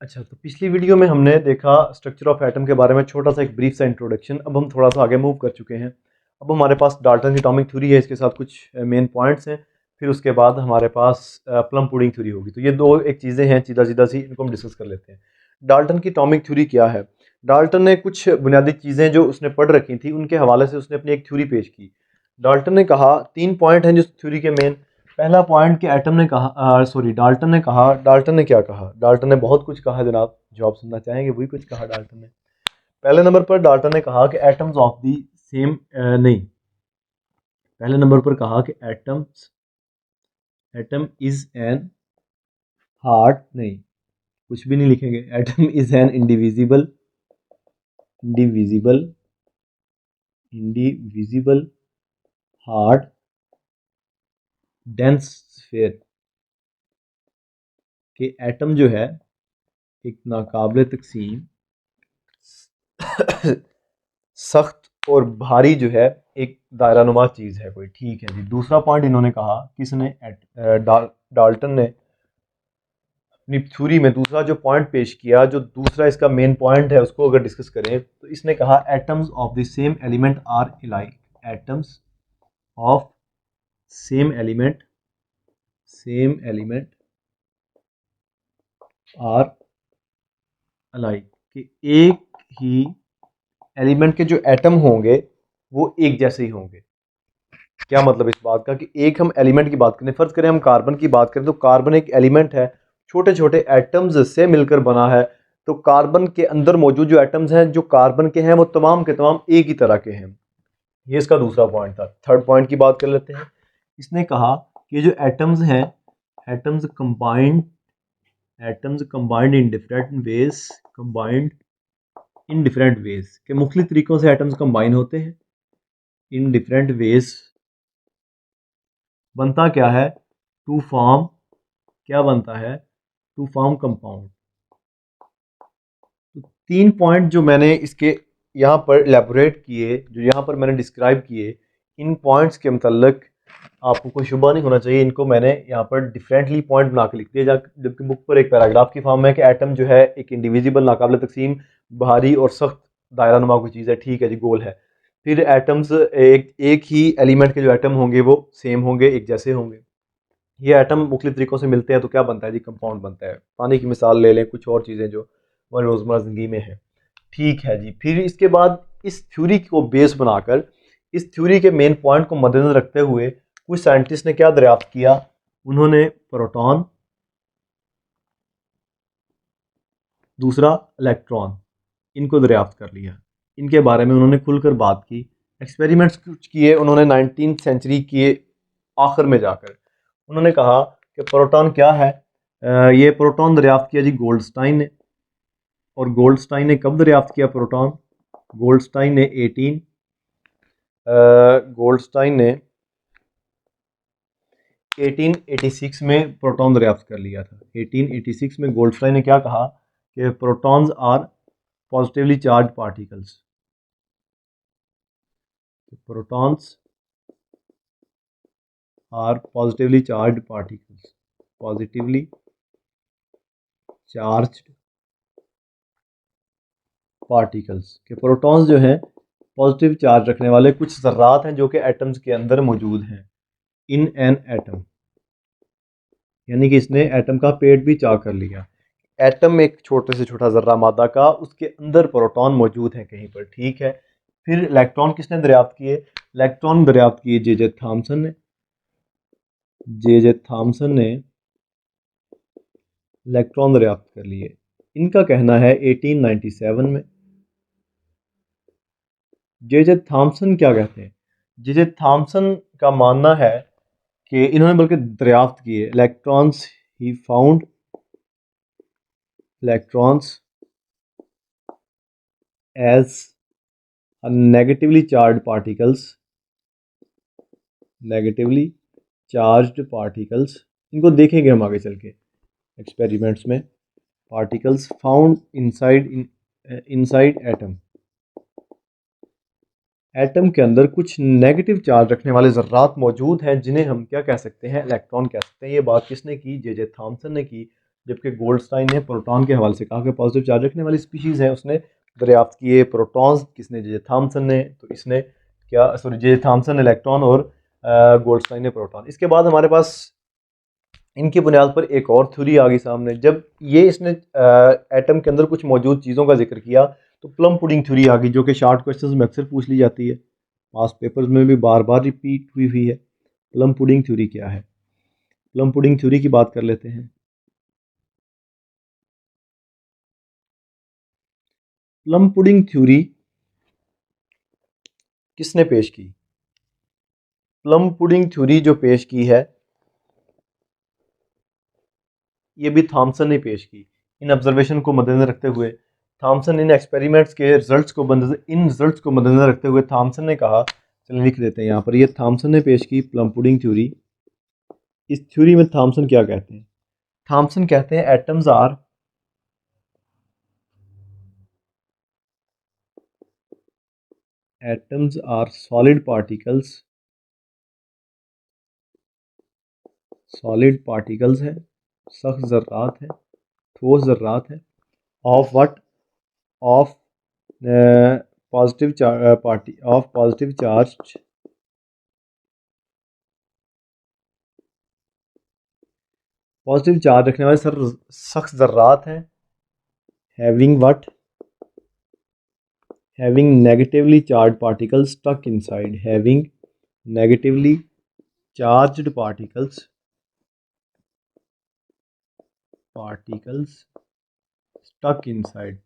अच्छा, तो पिछली वीडियो में हमने देखा स्ट्रक्चर ऑफ एटम के बारे में छोटा सा एक ब्रीफ सा इंट्रोडक्शन। अब हम थोड़ा सा आगे मूव कर चुके हैं। अब हमारे पास डाल्टन की एटॉमिक थ्योरी है, इसके साथ कुछ मेन पॉइंट्स हैं। फिर उसके बाद हमारे पास प्लम पुडिंग थ्योरी होगी। तो ये दो एक चीज़ें हैं सीधा सीधा सी, इनको हम डिस्कस कर लेते हैं। डाल्टन की एटॉमिक थ्योरी क्या है? डाल्टन ने कुछ बुनियादी चीज़ें जो उसने पढ़ रखी थी उनके हवाले से उसने अपनी एक थ्योरी पेश की। डाल्टन ने कहा 3 पॉइंट हैं जो थ्योरी के मेन। पहला पॉइंट कि एटम ने कहा डाल्टन ने क्या कहा? डाल्टन ने बहुत कुछ कहा जनाब, जो आप सुनना चाहेंगे वही कुछ कहा डाल्टन ने। पहले नंबर पर डाल्टन ने कहा कि एटम्स ऑफ दी सेम नहीं, पहले नंबर पर कहा कि एटम इज एन हार्ट नहीं, कुछ भी नहीं लिखेंगे। Atom is an indivisible indivisible heart dense sphere, कि एटम जो है एक नाकाबिल तकसीम सख्त और भारी जो है एक दायरानुमा चीज़ है कोई। ठीक है जी। दूसरा पॉइंट इन्होंने कहा, किसने? डाल्टन ने अपनी थ्योरी में दूसरा जो पॉइंट पेश किया, जो दूसरा इसका मेन पॉइंट है, उसको अगर डिस्कस करें तो इसने कहा atoms of the same element are alike. Atoms of same element are alike, कि एक ही एलिमेंट के जो एटम होंगे वो एक जैसे ही होंगे। क्या मतलब इस बात का कि एक हम एलिमेंट की बात करें, फर्ज करें हम कार्बन की बात करें, तो कार्बन एक एलिमेंट है, छोटे छोटे एटम्स से मिलकर बना है। तो कार्बन के अंदर मौजूद जो एटम्स हैं जो कार्बन के हैं वो तमाम के तमाम एक ही तरह के हैं। ये इसका दूसरा पॉइंट था। थर्ड पॉइंट की बात कर लेते हैं। इसने कहा कि जो एटम्स हैं, atoms combined combined in different ways, के मुख्तलिफ तरीकों से एटम्स कंबाइन होते हैं इन डिफरेंट वेज। बनता क्या है? टू फॉर्म, क्या बनता है? To form compound. तो 3 पॉइंट जो मैंने इसके यहाँ पर एलेबोरेट किए, जो यहाँ पर मैंने डिस्क्राइब किए, इन पॉइंट्स के मतलब आपको कोई शुबा नहीं होना चाहिए। इनको मैंने यहाँ पर डिफरेंटली पॉइंट बना के लिख दिया, जबकि बुक पर एक पैराग्राफ की फॉर्म है कि एटम जो है एक इंडिविजिबल नाकाबिल तकसीम भारी और सख्त दायरा नुमा कोई चीज़ है। ठीक है जी, गोल है। फिर एटम्स एक ही एलिमेंट के जो एटम होंगे वो सेम होंगे, एक जैसे होंगे। ये एटम मुख्तलिफ तरीकों से मिलते हैं तो क्या बनता है जी? कंपाउंड बनता है। पानी की मिसाल ले लें, कुछ और चीज़ें जो हमारी रोज़मर्रा ज़िंदगी में है। ठीक है जी। फिर इसके बाद इस थ्योरी को बेस बनाकर, इस थ्योरी के मेन पॉइंट को मद्देनजर रखते हुए कुछ साइंटिस्ट ने क्या दरियाफ्त किया? उन्होंने प्रोटॉन, दूसरा इलेक्ट्रॉन, इनको दरियाफ्त कर लिया। इनके बारे में उन्होंने खुलकर बात की, एक्सपेरिमेंट्स कुछ किए उन्होंने 19th सेंचुरी के आखिर में जाकर। उन्होंने कहा कि प्रोटॉन क्या है। ये प्रोटॉन दरियाफ्त किया जी गोल्डस्टाइन ने। और गोल्डस्टाइन ने कब दरियाफ्त किया प्रोटॉन? गोल्डस्टाइन ने 18 गोल्डस्टाइन ने 1886 में प्रोटॉन दरियाफ्त कर लिया था। 1886 में गोल्डस्टाइन ने क्या कहा कि protons are positively charge particles. Protons are positively charge particles, positively charge particles, के प्रोटॉन्स जो हैं पॉजिटिव चार्ज रखने वाले कुछ ज़र्रात हैं जो कि एटम्स के अंदर मौजूद हैं। इन एन एटम, यानी कि इसने एटम का पेट भी चाक कर लिया। एटम एक छोटे से छोटा ज़र्रा मादा का, उसके अंदर प्रोटॉन मौजूद हैं कहीं पर। ठीक है। फिर इलेक्ट्रॉन किसने दरियाफ्त किए? इलेक्ट्रॉन दरियाफ्त किए जे थॉमसन ने। जे थॉमसन ने इलेक्ट्रॉन दरियाफ्त कर लिए। इनका कहना है 1897 में। जे थॉमसन क्या कहते हैं? जे थॉमसन का मानना है कि इन्होंने बल्कि दरियाफ्त किए electrons, he found electrons as negatively charge particles, negatively charged particles. इनको देखेंगे हम आगे चल के एक्सपेरिमेंट्स में। Particles found inside atom, atom के अंदर कुछ नेगेटिव चार्ज रखने वाले ज़र्रात मौजूद हैं जिन्हें हम क्या कह सकते हैं? इलेक्ट्रॉन कह सकते हैं। ये बात किसने की? जे थॉमसन ने की जबकि गोल्डस्टाइन ने प्रोटॉन के हवाले से कहा कि पॉजिटिव चार्ज रखने वाली स्पीशीज़ हैं उसने दरियाफ्त किए प्रोटॉन्स, किसने, जे थॉमसन ने, तो इसने क्या, सॉरी, जे थॉमसन इलेक्ट्रॉन और गोल्डस्टाइन ने प्रोटॉन। इसके बाद हमारे पास इनकी बुनियाद पर एक और थ्योरी आ गई सामने। जब ये इसने एटम के अंदर कुछ मौजूद चीज़ों का जिक्र किया तो प्लम पुडिंग थ्योरी आ गई, जो कि शॉर्ट क्वेश्चंस में अक्सर पूछ ली जाती है, पास पेपर्स में भी बार बार रिपीट हुई है। प्लम पुडिंग थ्योरी क्या है? प्लम पुडिंग थ्योरी की बात कर लेते हैं। प्लम पुडिंग थ्योरी किसने पेश की? प्लम पुडिंग थ्योरी जो पेश की है ये भी थॉमसन ने पेश की। इन ऑब्जर्वेशन को मद्देनजर रखते हुए थॉमसन, इन एक्सपेरिमेंट्स के रिजल्ट्स को मद्देनजर रखते हुए थॉमसन ने कहा, चलिए लिख देते हैं यहाँ पर, ये थॉमसन ने पेश की प्लम पुडिंग थ्योरी। इस थ्योरी में थॉमसन क्या कहते हैं? थॉमसन कहते हैं एटम्स आर सॉलिड पार्टिकल्स है, सख्त ज़र्रात है, ठोस ज़र्रात है, of what, of positive charge रखने वाले सख्त ज़र्रात हैं, having what, having negatively charged particles stuck inside, having negatively charged particles stuck inside।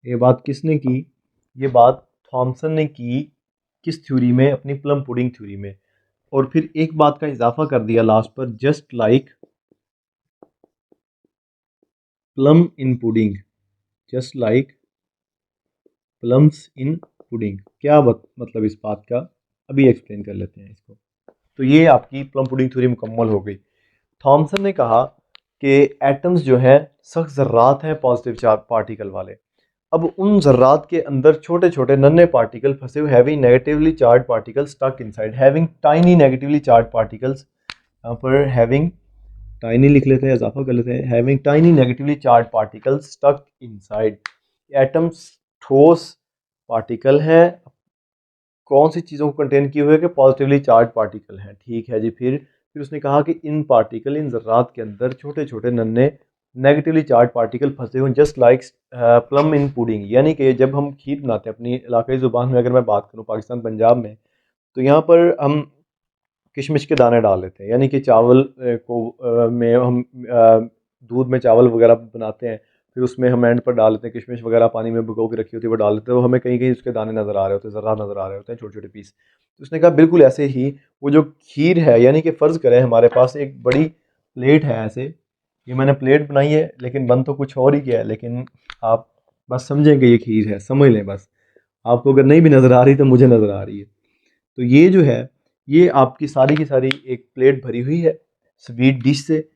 ये बात किसने की? ये बात थॉमसन ने की। किस थ्योरी में? अपनी प्लम पुडिंग थ्योरी में। और फिर एक बात का इजाफा कर दिया लास्ट पर, जस्ट लाइक प्लम इन पुडिंग, जस्ट लाइक प्लम्स इन पुडिंग। क्या मतलब इस बात का? अभी एक्सप्लेन कर लेते हैं इसको। तो ये आपकी प्लम पुडिंग थ्योरी मुकम्मल हो गई। थॉमसन ने कहा कि एटम्स जो है सख्त ज़र्रात हैं पॉजिटिव चार्ज पार्टिकल वाले। अब उन ज़र्रात के अंदर छोटे छोटे नन्हे पार्टिकल फंसे हुए, having negatively charge particles stuck inside, having tiny negatively charge particles, यहाँ पर हैविंग टाइनी लिख लेते हैं, इजाफा कर लेते हैं, having tiny negatively charge particles stuck inside. Atoms ठोस पार्टिकल हैं, कौन सी चीज़ों को कंटेन किए हुए कि पॉजिटिवली चार्ज पार्टिकल हैं। ठीक है जी। फिर उसने कहा कि इन पार्टिकल, इन ज़र्रात के अंदर छोटे छोटे नन्हे नेगेटिवली चार्ज पार्टिकल फंसे हुए, जस्ट लाइक प्लम इन पुडिंग। यानी कि जब हम खीर बनाते हैं, अपनी इलाकाई ज़ुबान में अगर मैं बात करूँ पाकिस्तान पंजाब में, तो यहाँ पर हम किशमिश के दाने डाल लेते हैं, यानी कि चावल में हम दूध में चावल वगैरह बनाते हैं, फिर उसमें हम एंड पर डाल लेते हैं किशमिश वगैरह, पानी में भिगो के रखी होती है वो डाल लेते हैं, तो हमें कहीं कहीं उसके दाने नज़र आ रहे होते हैं, ज़र्रा नज़र आ रहे होते हैं, छोटे छोटे पीस। तो उसने कहा बिल्कुल ऐसे ही वो जो खीर है, यानी कि फ़र्ज़ करें हमारे पास एक बड़ी प्लेट है ऐसे, ये मैंने प्लेट बनाई है लेकिन बन तो कुछ और ही गया है, लेकिन आप बस समझें कि ये खीर है, समझ लें बस। आपको अगर नहीं भी नज़र आ रही तो मुझे नज़र आ रही है। तो ये जो है, ये आपकी सारी की सारी एक प्लेट भरी हुई है स्वीट डिश से।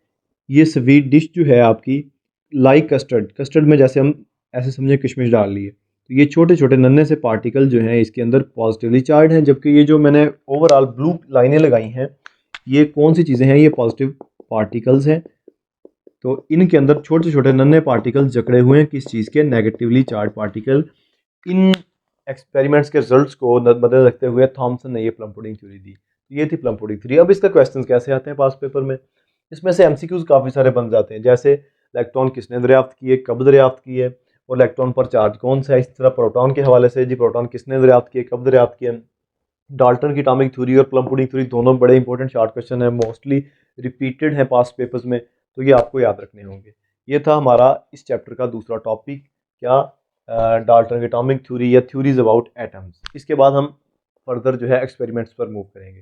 ये स्वीट डिश जो है आपकी लाइक कस्टर्ड में जैसे हम ऐसे समझे किशमिश डाल लिए, तो ये छोटे छोटे नन्हे से पार्टिकल जो हैं इसके अंदर पॉजिटिवली चार्ज हैं, जबकि ये जो मैंने ओवरऑल ब्लू लाइनें लगाई हैं ये कौन सी चीज़ें हैं? ये पॉजिटिव पार्टिकल्स हैं। तो इनके अंदर छोटे छोटे नन्हे पार्टिकल्स जकड़े हुए हैं, किस चीज़ के? Negatively charge particle. इन एक्सपेरिमेंट्स के रिजल्ट्स को मद्देनजर रखते हुए थॉमसन ने ये प्लम पुडिंग थ्योरी दी। तो ये थी प्लम पुडिंग थ्योरी। अब इसका क्वेश्चंस कैसे आते हैं पास पेपर में? इसमें से एमसीक्यूज काफ़ी सारे बन जाते हैं, जैसे इलेक्ट्रॉन किसने दरियाफ्त किए, कब दरियाफ्त किए, और इलेक्ट्रॉन पर चार्ज कौन सा है। इस तरह प्रोटॉन के हवाले से, जी प्रोटॉन किसने दरियाफ्त किए, कब दरियाफ्त किए। डाल्टन की एटॉमिक थ्योरी और प्लम पुडिंग थ्योरी दोनों बड़े इंपॉर्टेंट शॉर्ट क्वेश्चन है, मोस्टली रिपीटेड है पास्ट पेपर्स में, तो ये आपको याद रखने होंगे। ये था हमारा इस चैप्टर का दूसरा टॉपिक, क्या? डाल्टन की एटॉमिक थ्योरी या थ्योरीज अबाउट एटम्स। इसके बाद हम फर्दर जो है एक्सपेरिमेंट्स पर मूव करेंगे।